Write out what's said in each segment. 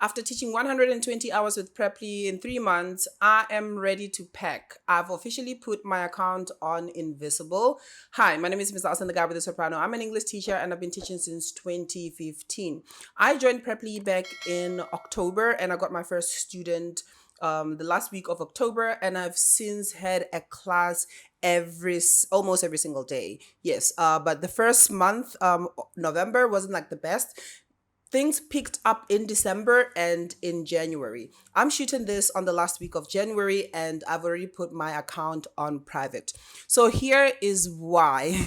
After teaching 120 hours with Preply in 3 months, I am ready to pack. I've officially put my account on Invisible. Hi, my name is Mr. Austin, the guy with the soprano. I'm an English teacher and I've been teaching since 2015. I joined Preply back in October and I got my first student the last week of October, and I've since had a class almost every single day. Yes, but the first month, November, wasn't like the best. Things picked up in December and in January. I'm shooting this on the last week of January and I've already put my account on private. So here is why.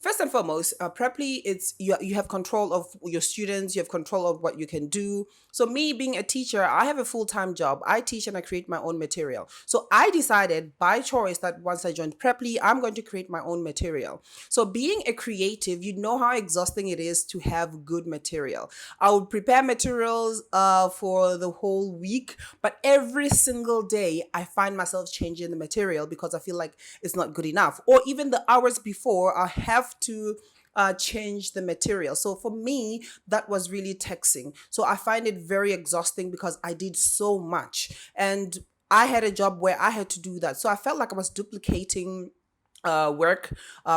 First and foremost, Preply, it's you have control of your students, you have control of what you can do. So me being a teacher, I have a full-time job. I teach and I create my own material. So I decided by choice that once I joined Preply, I'm going to create my own material. So being a creative, you know how exhausting it is to have good material. I would prepare materials for the whole week, but every single day I find myself changing the material because I feel like it's not good enough. Or even the hours before, I have to change the material. So for me, that was really taxing. So I find it very exhausting because I did so much. And I had a job where I had to do that. So I felt like I was duplicating work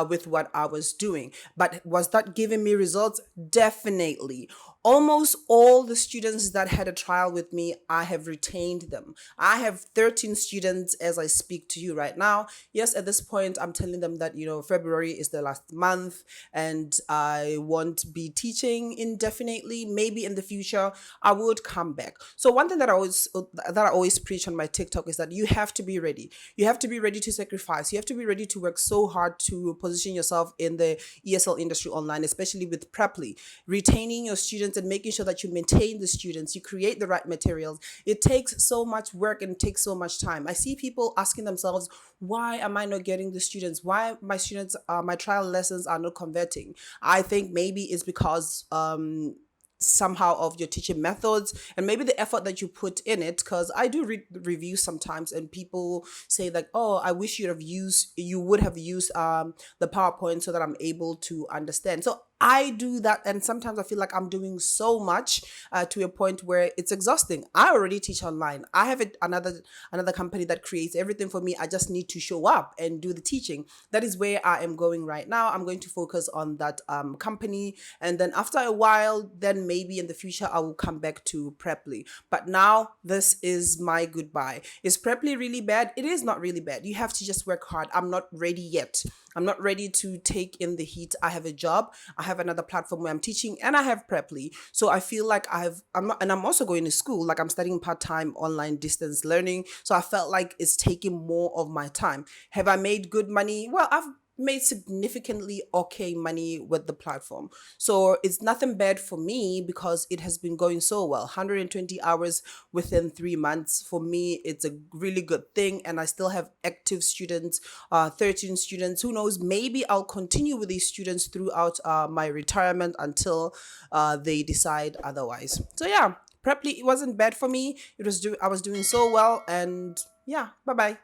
with what I was doing. But was that giving me results? Definitely. Almost all the students that had a trial with me, I have retained them. I have 13 students as I speak to you right now. Yes, at this point, I'm telling them that, February is the last month and I won't be teaching indefinitely. Maybe in the future, I would come back. So one thing that I always preach on my TikTok is that you have to be ready. You have to be ready to sacrifice. You have to be ready to work so hard to position yourself in the ESL industry online, especially with Preply. Retaining your students and making sure that you maintain the students, you create the right materials. It takes so much work and takes so much time. I see people asking themselves, why am I not getting the students? Why my trial lessons are not converting? I think maybe it's because somehow of your teaching methods and maybe the effort that you put in it, because I do read reviews sometimes and people say like, oh, I wish you would have used the PowerPoint so that I'm able to understand. So I do that, and sometimes I feel like I'm doing so much to a point where it's exhausting. I already teach online. I have another company that creates everything for me. I just need to show up and do the teaching. That is where I am going right now. I'm going to focus on that company, and then after a while, then maybe in the future I will come back to Preply. But now this is my goodbye. Is Preply really bad? It is not really bad. You have to just work hard. I'm not ready yet. I'm not ready to take in the heat. I have a job. I have another platform where I'm teaching, and I have Preply. So I feel like I'm not, and I'm also going to school. Like I'm studying part-time online distance learning. So I felt like it's taking more of my time. Have I made good money? Well, I've made significantly okay money with the platform. So it's nothing bad for me because it has been going so well. 120 hours within 3 months. For me, it's a really good thing. And I still have active students, 13 students. Who knows? Maybe I'll continue with these students throughout my retirement until they decide otherwise. So yeah, Preply, it wasn't bad for me. I was doing so well. And yeah, bye bye.